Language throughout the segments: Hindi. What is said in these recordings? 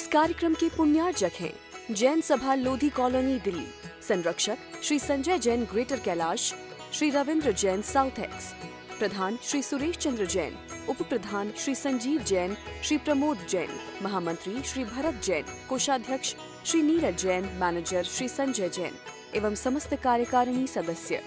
इस कार्यक्रम के पुण्यार्जक हैं जैन सभा लोधी कॉलोनी दिल्ली, संरक्षक Shri Sanjay Jain Greater Kailash, Shri Ravindra Jain South Ex, प्रधान श्री सुरेश चंद्र जैन, उप प्रधान श्री संजीव जैन, श्री प्रमोद जैन, महामंत्री श्री भरत जैन, कोषाध्यक्ष श्री नीरज जैन, मैनेजर श्री संजय जैन एवं समस्त कार्यकारिणी सदस्य।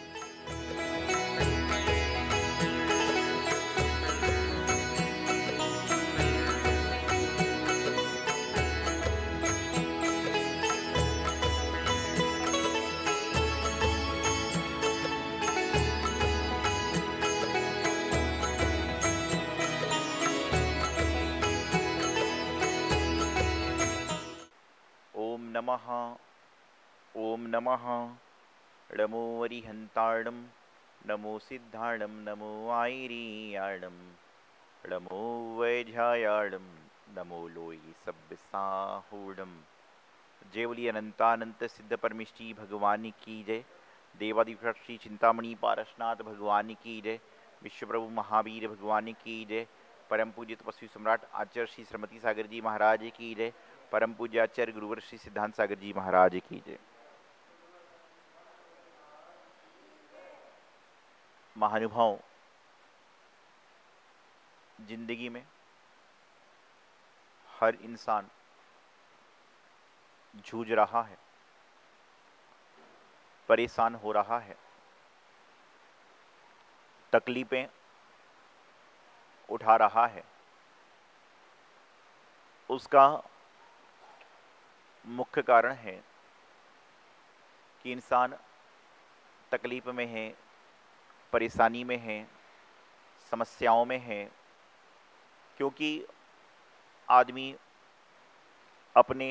ओम नमः नमो वरिहंताणं नमो सिद्धाणं नमो आयरीयाणं नमो वैझायाणं नमो लोई सब्बसाहूणं। जय बोलिए अनंतानंत सिद्ध परमिष्टि भगवान की जय। देवादिवृत श्री चिंतामणि पारसनाथ भगवान की जय। विश्व प्रभु महावीर भगवान की जय। परम पूज्य तपस्वी सम्राट आचार्य श्री श्रीमती सागर जी महाराज की जय। परम पूज्य आचार्य गुरुवर श्री सिद्धांत सागर जी महाराज की जय। महानुभाव, जिंदगी में हर इंसान जूझ रहा है, परेशान हो रहा है, तकलीफें उठा रहा है। उसका मुख्य कारण है कि इंसान तकलीफ में है, परेशानी में है, समस्याओं में है, क्योंकि आदमी अपने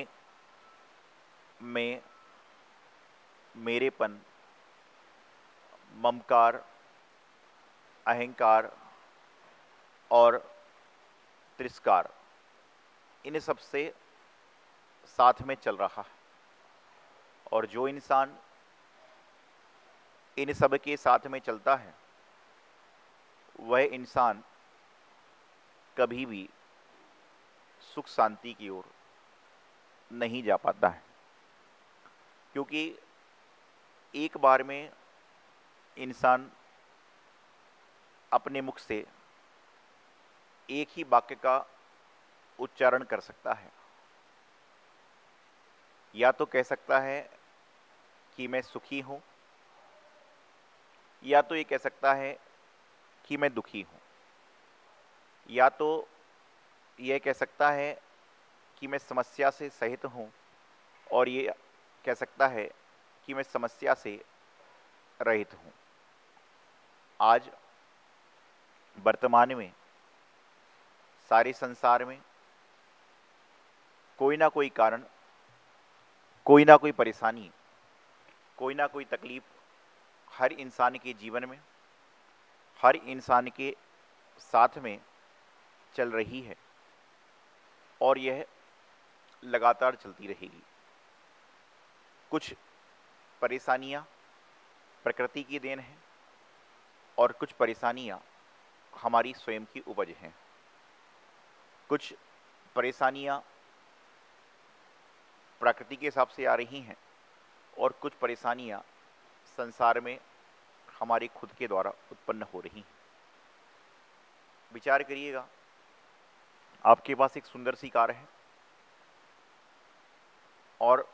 में मेरेपन, ममकार, अहंकार और तिरस्कार इन सब से साथ में चल रहा है। और जो इंसान इन सब के साथ में चलता है वह इंसान कभी भी सुख शांति की ओर नहीं जा पाता है, क्योंकि एक बार में इंसान अपने मुख से एक ही वाक्य का उच्चारण कर सकता है। या तो कह सकता है कि मैं सुखी हूं, या तो ये कह सकता है कि मैं दुखी हूं, या तो यह कह सकता है कि मैं समस्या से सहित हूं, और ये कह सकता है कि मैं समस्या से रहित हूं। आज वर्तमान में सारे संसार में कोई ना कोई कारण, कोई ना कोई परेशानी, कोई ना कोई तकलीफ हर इंसान के जीवन में, हर इंसान के साथ में चल रही है और यह लगातार चलती रहेगी। कुछ परेशानियां प्रकृति की देन है और कुछ परेशानियां हमारी स्वयं की उपज हैं। कुछ परेशानियां प्रकृति के हिसाब से आ रही हैं और कुछ परेशानियां संसार में हमारे खुद के द्वारा उत्पन्न हो रही हैं। विचार करिएगा, आपके पास एक सुंदर सी कार है और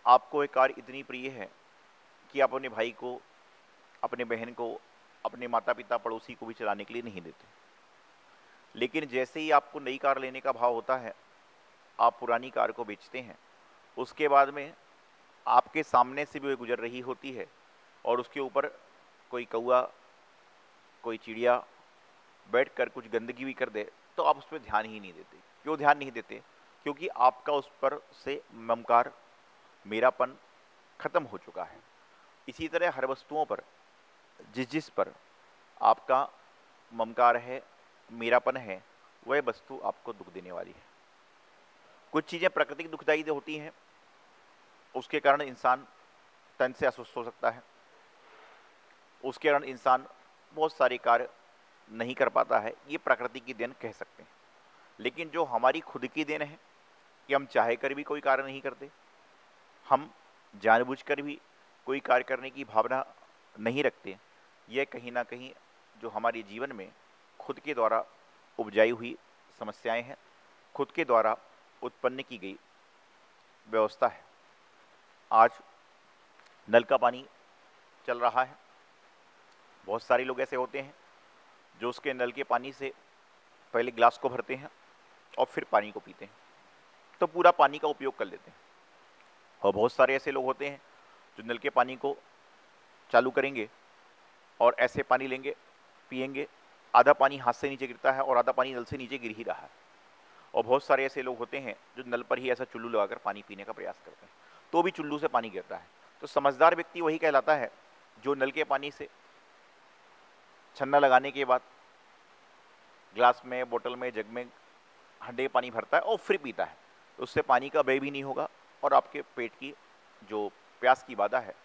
आपको एक कार इतनी प्रिय है कि आप अपने भाई को, अपने बहन को, अपने माता पिता, पड़ोसी को भी चलाने के लिए नहीं देते। लेकिन जैसे ही आपको नई कार लेने का भाव होता है, आप पुरानी कार को बेचते हैं। उसके बाद में आपके सामने से भी वो गुजर रही होती है और उसके ऊपर कोई कौआ, कोई चिड़िया बैठकर कुछ गंदगी भी कर दे तो आप उस पर ध्यान ही नहीं देते। क्यों ध्यान नहीं देते? क्योंकि आपका उस पर से ममकार, मेरापन खत्म हो चुका है। इसी तरह हर वस्तुओं पर जिस पर आपका ममकार है, मेरापन है, वह वस्तु आपको दुख देने वाली है। कुछ चीज़ें प्राकृतिक दुखदायी होती हैं, उसके कारण इंसान तन से अस्वस्थ हो सकता है, उसके कारण इंसान बहुत सारे कार्य नहीं कर पाता है। ये प्रकृति की देन कह सकते हैं। लेकिन जो हमारी खुद की देन है, कि हम चाहे कर भी कोई कार्य नहीं करते, हम जानबूझकर भी कोई कार्य करने की भावना नहीं रखते। यह कहीं ना कहीं जो हमारे जीवन में खुद के द्वारा उपजाई हुई समस्याएं हैं, खुद के द्वारा उत्पन्न की गई व्यवस्था है। आज नल का पानी चल रहा है, बहुत सारे लोग ऐसे होते हैं जो उसके नल के पानी से पहले गिलास को भरते हैं और फिर पानी को पीते हैं, तो पूरा पानी का उपयोग कर लेते हैं। और बहुत सारे ऐसे लोग होते हैं जो नल के पानी को चालू करेंगे और ऐसे पानी लेंगे, पिएंगे, आधा पानी हाथ से नीचे गिरता है और आधा पानी नल से नीचे गिर ही रहा है। और बहुत सारे ऐसे लोग होते हैं जो नल पर ही ऐसा चुल्लू लगाकर पानी पीने का प्रयास करते हैं, तो भी चुल्लू से पानी गिरता है। तो समझदार व्यक्ति वही कहलाता है जो नल के पानी से छन्ना लगाने के बाद ग्लास में, बोतल में, जग में, हंडे पानी भरता है और फिर पीता है। तो उससे पानी का व्यय भी नहीं होगा और आपके पेट की जो प्यास की बाधा है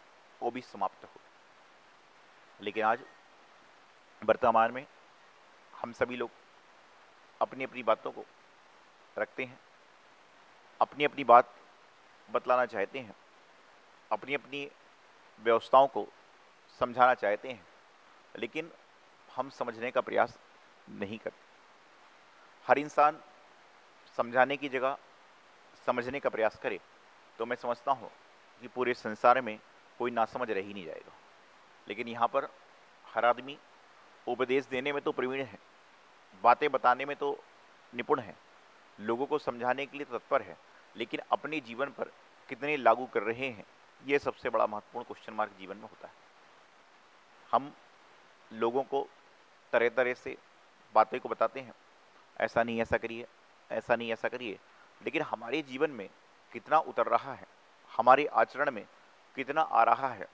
वो भी समाप्त होगी। लेकिन आज वर्तमान में हम सभी लोग अपनी अपनी बातों को रखते हैं, अपनी अपनी बात बतलाना चाहते हैं, अपनी अपनी व्यवस्थाओं को समझाना चाहते हैं, लेकिन हम समझने का प्रयास नहीं करते। हर इंसान समझाने की जगह समझने का प्रयास करे तो मैं समझता हूँ कि पूरे संसार में कोई नासमझ रह ही नहीं जाएगा। लेकिन यहाँ पर हर आदमी उपदेश देने में तो प्रवीण है, बातें बताने में तो निपुण है, लोगों को समझाने के लिए तत्पर है, लेकिन अपने जीवन पर कितने लागू कर रहे हैं, ये सबसे बड़ा महत्वपूर्ण क्वेश्चन मार्क जीवन में होता है। हम लोगों को तरह तरह से बातें को बताते हैं, ऐसा नहीं ऐसा करिए, ऐसा नहीं ऐसा करिए, लेकिन हमारे जीवन में कितना उतर रहा है, हमारे आचरण में कितना आ रहा है,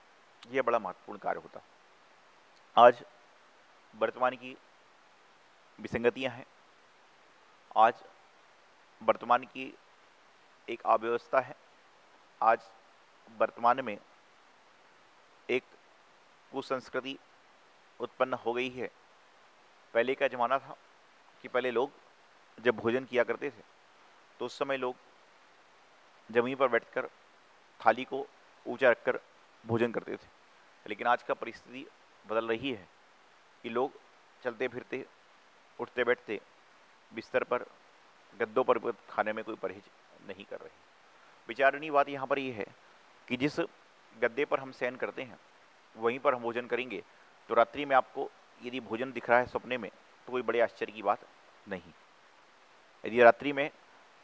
यह बड़ा महत्वपूर्ण कार्य होता है। आज वर्तमान की विसंगतियां हैं, आज वर्तमान की एक अव्यवस्था है, आज वर्तमान में एक कुसंस्कृति उत्पन्न हो गई है। पहले का जमाना था कि पहले लोग जब भोजन किया करते थे तो उस समय लोग जमीन पर बैठकर थाली को ऊंचा रखकर भोजन करते थे। लेकिन आज का परिस्थिति बदल रही है कि लोग चलते फिरते, उठते बैठते, बिस्तर पर, गद्दों पर खाने में कोई परहेज नहीं कर रहे। विचारणीय बात यहाँ पर यह है कि जिस गद्दे पर हम शयन करते हैं वहीं पर हम भोजन करेंगे तो रात्रि में आपको यदि भोजन दिख रहा है सपने में तो कोई बड़े आश्चर्य की बात नहीं। यदि रात्रि में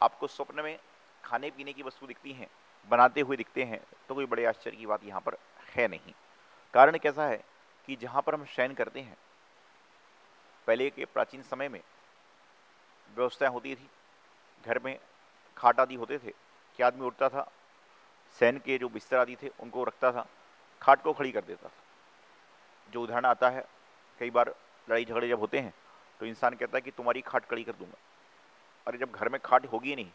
आपको स्वप्न में खाने पीने की वस्तु दिखती हैं, बनाते हुए दिखते हैं, तो कोई बड़े आश्चर्य की बात यहाँ पर है नहीं। कारण कैसा है कि जहाँ पर हम शयन करते हैं, पहले के प्राचीन समय में व्यवस्थाएं होती थी, घर में खाट आदि होते थे कि आदमी उठता था, शयन के जो बिस्तर आदि थे उनको रखता था, खाट को खड़ी कर देता था। जो उदाहरण आता है, कई बार लड़ाई झगड़े जब होते हैं तो इंसान कहता है कि तुम्हारी खाट खड़ी कर दूंगा। अरे जब घर में खाट होगी नहीं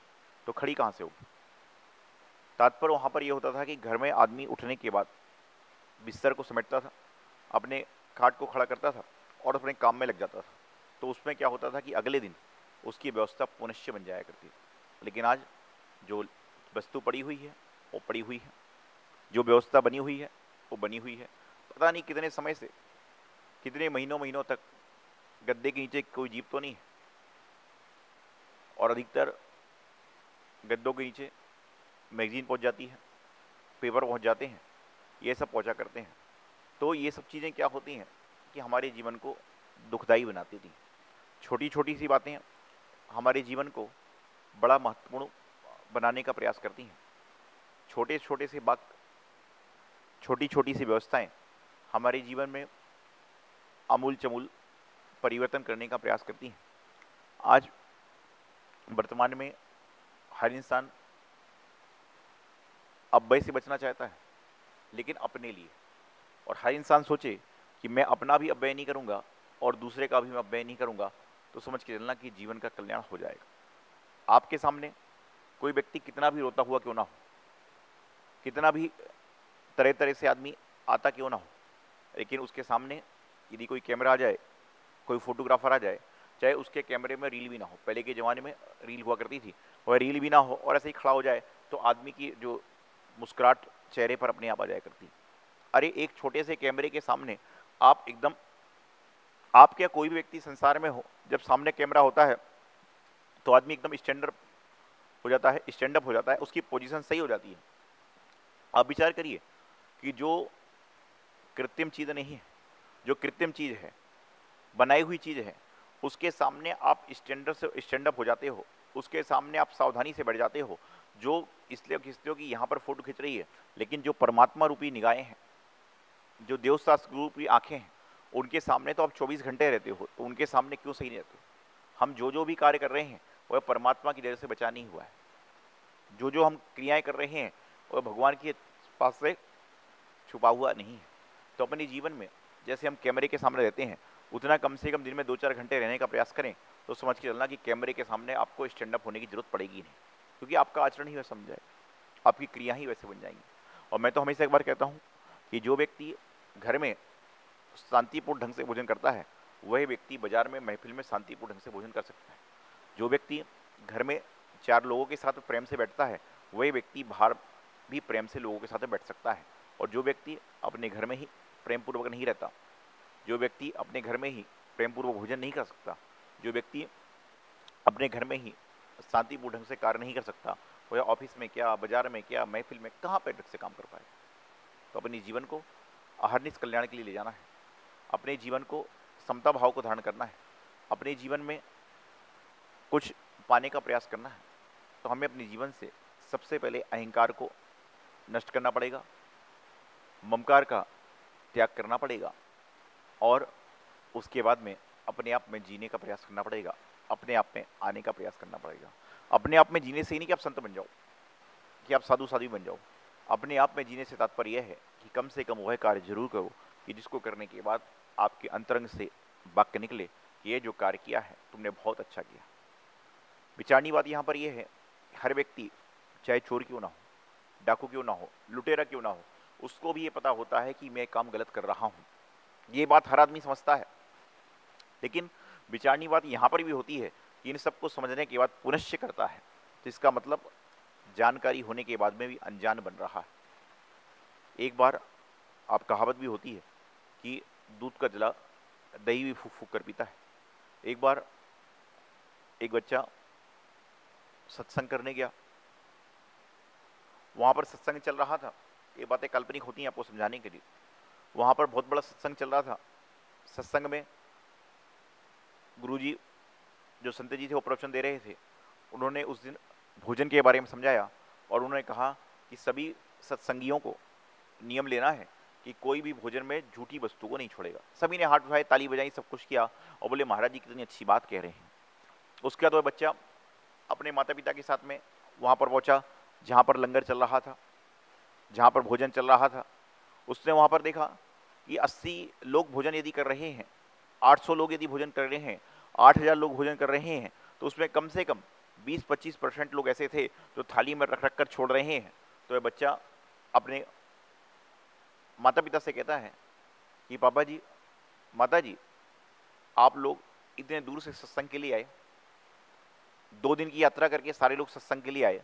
तो खड़ी कहाँ से होगी। तात्पर्य वहाँ पर यह होता था कि घर में आदमी उठने के बाद बिस्तर को समेटता था, अपने खाट को खड़ा करता था और अपने काम में लग जाता था। तो उसमें क्या होता था कि अगले दिन उसकी व्यवस्था पुनश्च बन जाया करती थी। लेकिन आज जो वस्तु पड़ी हुई है वो पड़ी हुई है, जो व्यवस्था बनी हुई है वो बनी हुई है। पता नहीं कितने समय से, कितने महीनों तक गद्दे के नीचे कोई जीप तो नहीं है, और अधिकतर गद्दों के नीचे मैगजीन पहुंच जाती है, पेपर पहुंच जाते हैं, ये सब पहुंचा करते हैं। तो ये सब चीज़ें क्या होती हैं कि हमारे जीवन को दुखदायी बनाती थी। छोटी छोटी सी बातें हमारे जीवन को बड़ा महत्वपूर्ण बनाने का प्रयास करती हैं। छोटे छोटे से बात, छोटी छोटी सी व्यवस्थाएं हमारे जीवन में आमूल चमूल परिवर्तन करने का प्रयास करती हैं। आज वर्तमान में हर इंसान अव्यय से बचना चाहता है, लेकिन अपने लिए। और हर इंसान सोचे कि मैं अपना भी अव्यय नहीं करूंगा और दूसरे का भी मैं अव्यय नहीं करूंगा, तो समझ के चलना कि जीवन का कल्याण हो जाएगा। आपके सामने कोई व्यक्ति कितना भी रोता हुआ क्यों ना हो, कितना भी तरह तरह से आदमी आता क्यों ना हो, लेकिन उसके सामने यदि कोई कैमरा आ जाए, कोई फोटोग्राफर आ जाए, चाहे उसके कैमरे में रील भी ना हो, पहले के ज़माने में रील हुआ करती थी, वह रील भी ना हो और ऐसे ही खड़ा हो जाए तो आदमी की जो मुस्कुराहट चेहरे पर अपने आप आ जाया करती। अरे एक छोटे से कैमरे के सामने आप एकदम, आप क्या कोई भी व्यक्ति संसार में हो, जब सामने कैमरा होता है तो आदमी एकदम स्टैंडअप हो जाता है, स्टैंडअप हो जाता है, उसकी पोजीशन सही हो जाती है। आप विचार करिए कि जो कृत्रिम चीज़ नहीं है, जो कृत्रिम चीज़ है, बनाई हुई चीज़ है, उसके सामने आप स्टैंडअप हो जाते हो, उसके सामने आप सावधानी से बैठ जाते हो, जो इसलिए खींचते हो कि यहाँ पर फोटो खींच रही है, लेकिन जो परमात्मा रूपी निगाहें हैं, जो देवशास्त्र रूपी आंखें हैं, उनके सामने तो आप 24 घंटे रहते हो, तो उनके सामने क्यों सही नहीं रहते? हम जो भी कार्य कर रहे हैं वह परमात्मा की दया से बचा नहीं हुआ है। जो हम क्रियाएं कर रहे हैं वह भगवान के पास से छुपा हुआ नहीं है। तो अपने जीवन में जैसे हम कैमरे के सामने रहते हैं, उतना कम से कम दिन में 2-4 घंटे रहने का प्रयास करें, तो समझ के चलना कि कैमरे के सामने आपको स्टैंड अप होने की जरूरत पड़ेगी नहीं, क्योंकि आपका आचरण ही वैसा बन जाएगा, आपकी क्रिया ही वैसे बन जाएंगी। और मैं तो हमेशा एक बार कहता हूँ कि जो व्यक्ति घर में शांतिपूर्ण ढंग से भोजन करता है, वही व्यक्ति बाजार में महफिल में शांतिपूर्ण ढंग से भोजन कर सकता है। जो व्यक्ति घर में 4 लोगों के साथ प्रेम से बैठता है, वही व्यक्ति बाहर भी प्रेम से लोगों के साथ बैठ सकता है। और जो व्यक्ति अपने घर में ही प्रेम पूर्वक नहीं रहता, जो व्यक्ति अपने घर में ही प्रेम पूर्वक भोजन नहीं कर सकता, जो व्यक्ति अपने घर में ही शांतिपूर्ण ढंग से कार्य नहीं कर सकता, वह ऑफिस में क्या, बाजार में क्या, महफिल में कहाँ पे ढंग से काम कर पाए? तो अपने जीवन को अहर्निश कल्याण के लिए ले जाना है, अपने जीवन को समता भाव को धारण करना है, अपने जीवन में कुछ पाने का प्रयास करना है, तो हमें अपने जीवन से सबसे पहले अहंकार को नष्ट करना पड़ेगा, ममकार का त्याग करना पड़ेगा, और उसके बाद में अपने आप में जीने का प्रयास करना पड़ेगा, अपने आप में आने का प्रयास करना पड़ेगा। अपने आप में जीने से ही नहीं कि आप संत बन जाओ, कि आप साधु साधु बन जाओ। अपने आप में जीने से तात्पर्य यह है कि कम से कम वह कार्य जरूर करो कि जिसको करने के बाद आपके अंतरंग से वाक्य निकले कि ये जो कार्य किया है तुमने बहुत अच्छा किया। विचारनी बात यहाँ पर यह है, हर व्यक्ति चाहे चोर क्यों ना हो, डाकू क्यों ना हो, लुटेरा क्यों ना हो, उसको भी ये पता होता है कि मैं काम गलत कर रहा हूँ। ये बात हर आदमी समझता है, लेकिन विचारनी बात यहाँ पर भी होती है कि इन सबको समझने के बाद पुनश्च करता है, तो इसका मतलब जानकारी होने के बाद में भी अनजान बन रहा है। एक बार आप कहावत भी होती है कि दूध का जला दही भी फूक फूक कर पीता है। एक बार एक बच्चा सत्संग करने गया, वहाँ पर सत्संग चल रहा था, ये बातें काल्पनिक होती हैं आपको समझाने के लिए। वहाँ पर बहुत बड़ा सत्संग चल रहा था। सत्संग में गुरुजी जो संत जी थे वो प्रवचन दे रहे थे। उन्होंने उस दिन भोजन के बारे में समझाया और उन्होंने कहा कि सभी सत्संगियों को नियम लेना है कि कोई भी भोजन में झूठी वस्तु को नहीं छोड़ेगा। सभी ने हाथ उठाए, ताली बजाई, सब कुछ किया और बोले महाराज जी कितनी अच्छी बात कह रहे हैं। उसके बाद वह बच्चा अपने माता पिता के साथ में वहाँ पर पहुँचा जहाँ पर लंगर चल रहा था, जहाँ पर भोजन चल रहा था। उसने वहाँ पर देखा कि 80 लोग भोजन यदि कर रहे हैं, 800 लोग यदि भोजन कर रहे हैं, 8000 लोग भोजन कर रहे हैं, तो उसमें कम से कम 20-25% लोग ऐसे थे जो थाली में रख रख कर छोड़ रहे हैं। तो यह बच्चा अपने माता पिता से कहता है कि पापा जी, माता जी, आप लोग इतने दूर से सत्संग के लिए आए, 2 दिन की यात्रा करके सारे लोग सत्संग के लिए आए।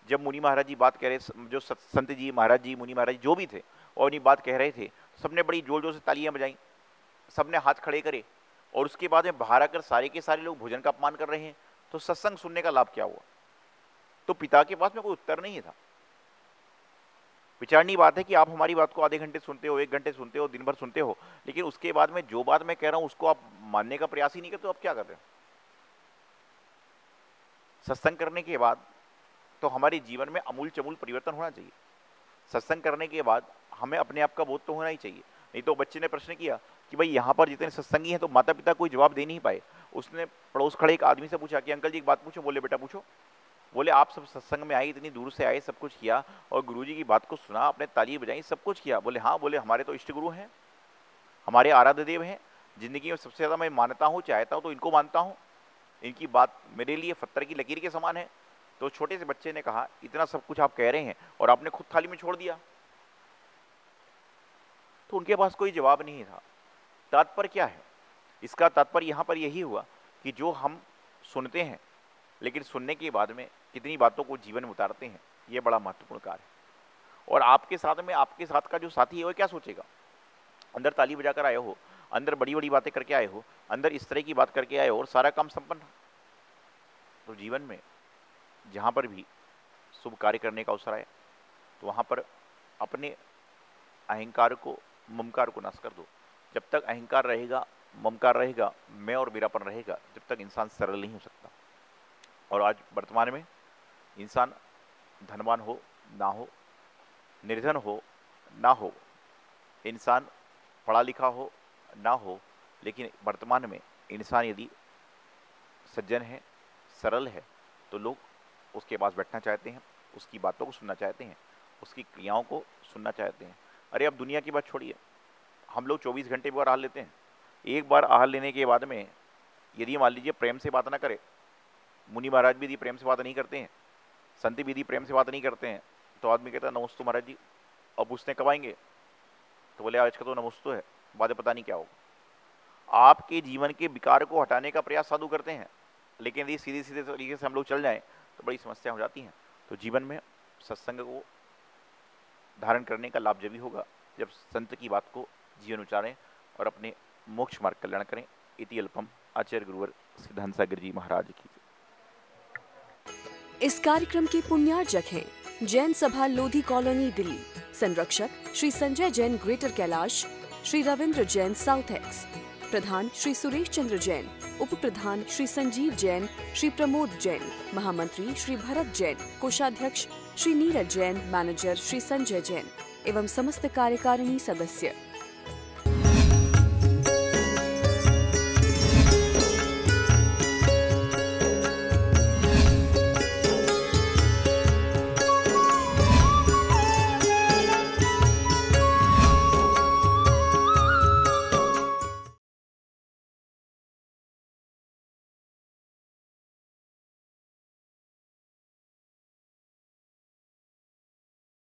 जब मुनि महाराज जी बात कह रहे, जो संत जी, महाराज जी, मुनि महाराज जी जो भी थे और उन्हीं बात कह रहे थे, सबने बड़ी जोर जोर से तालियां बजाई, सबने हाथ खड़े करे और उसके बाद में बाहर आकर सारे के सारे लोग भोजन का अपमान कर रहे हैं। तो सत्संग सुनने का लाभ क्या हुआ? तो पिता के पास में कोई उत्तर नहीं था। विचारनी बात है कि आप हमारी बात को आधे घंटे सुनते हो, 1 घंटे सुनते हो, दिन भर सुनते हो, लेकिन उसके बाद में जो बात मैं कह रहा हूं उसको आप मानने का प्रयास ही नहीं करते, तो आप क्या कर रहे हो? सत्संग करने के बाद तो हमारे जीवन में अमूल चमूल परिवर्तन होना चाहिए। सत्संग करने के बाद हमें अपने आप का बोध तो होना ही चाहिए। नहीं तो बच्चे ने प्रश्न किया कि भाई यहाँ पर जितने सत्संगी हैं तो माता पिता कोई जवाब दे नहीं पाए। उसने पड़ोस खड़े एक आदमी से पूछा कि अंकल जी एक बात पूछो। बोले बेटा पूछो। बोले आप सब सत्संग में आए, इतनी दूर से आए, सब कुछ किया और गुरुजी की बात को सुना, आपने ताली बजाई, सब कुछ किया। बोले हाँ। बोले हमारे तो इष्ट गुरु हैं, हमारे आराध्य देव हैं, जिंदगी में सबसे ज़्यादा मैं मानता हूँ, चाहता हूँ तो इनको मानता हूँ, इनकी बात मेरे लिए पत्थर की लकीर के समान है। तो छोटे से बच्चे ने कहा इतना सब कुछ आप कह रहे हैं और आपने खुद थाली में छोड़ दिया। तो उनके पास कोई जवाब नहीं था। तात्पर्य क्या है इसका? तात्पर्य यहाँ पर यही हुआ कि जो हम सुनते हैं लेकिन सुनने के बाद में कितनी बातों को जीवन में उतारते हैं, ये बड़ा महत्वपूर्ण कार्य है। और आपके साथ का जो साथी है वो क्या सोचेगा? अंदर ताली बजाकर आए हो, अंदर बड़ी बड़ी बातें करके आए हो, अंदर इस तरह की बात करके आए हो और सारा काम संपन्न। तो जीवन में जहाँ पर भी शुभ कार्य करने का अवसर आए तो वहाँ पर अपने अहंकार को, ममकार को नाश कर दो। जब तक अहंकार रहेगा, ममकार रहेगा, मैं और मेरापन रहेगा, जब तक इंसान सरल नहीं हो सकता। और आज वर्तमान में इंसान धनवान हो ना हो, निर्धन हो ना हो, इंसान पढ़ा लिखा हो ना हो, लेकिन वर्तमान में इंसान यदि सज्जन है, सरल है, तो लोग उसके पास बैठना चाहते हैं, उसकी बातों को सुनना चाहते हैं, उसकी क्रियाओं को सुनना चाहते हैं। अरे अब दुनिया की बात छोड़िए, हम लोग 24 घंटे भी आहार लेते हैं। एक बार आहार लेने के बाद में यदि मान लीजिए प्रेम से बात ना करे, मुनि महाराज भी यदि प्रेम से बात नहीं करते हैं, संत भी यदि प्रेम से बात नहीं करते हैं, तो आदमी कहता है नमस्ते महाराज जी। अब पूछते कब आएंगे? तो बोले आज का तो नमस्ते है, बाद पता नहीं क्या होगा। आपके जीवन के विकार को हटाने का प्रयास साधु करते हैं, लेकिन यदि सीधे सीधे तरीके से हम लोग चल जाएं तो बड़ी समस्या हो जाती हैं। तो जीवन में सत्संग को धारण करने का लाभ जब भी होगा जब संत की बात को जीवन उचारें और अपने मोक्ष मार्ग कल्याण करें। इति अल्पम। आचार्य गुरुवर सिद्धांत सागर जी महाराज की। इस कार्यक्रम के पुण्यार्जक हैं जैन सभा लोधी कॉलोनी दिल्ली, संरक्षक Shri Sanjay Jain Greater Kailash, Shri Ravindra Jain South Ex, प्रधान श्री सुरेश चंद्र जैन, उप प्रधान श्री संजीव जैन, श्री प्रमोद जैन, महामंत्री श्री भरत जैन, कोषाध्यक्ष श्री नीरज जैन, मैनेजर श्री संजय जैन एवं समस्त कार्यकारिणी सदस्य।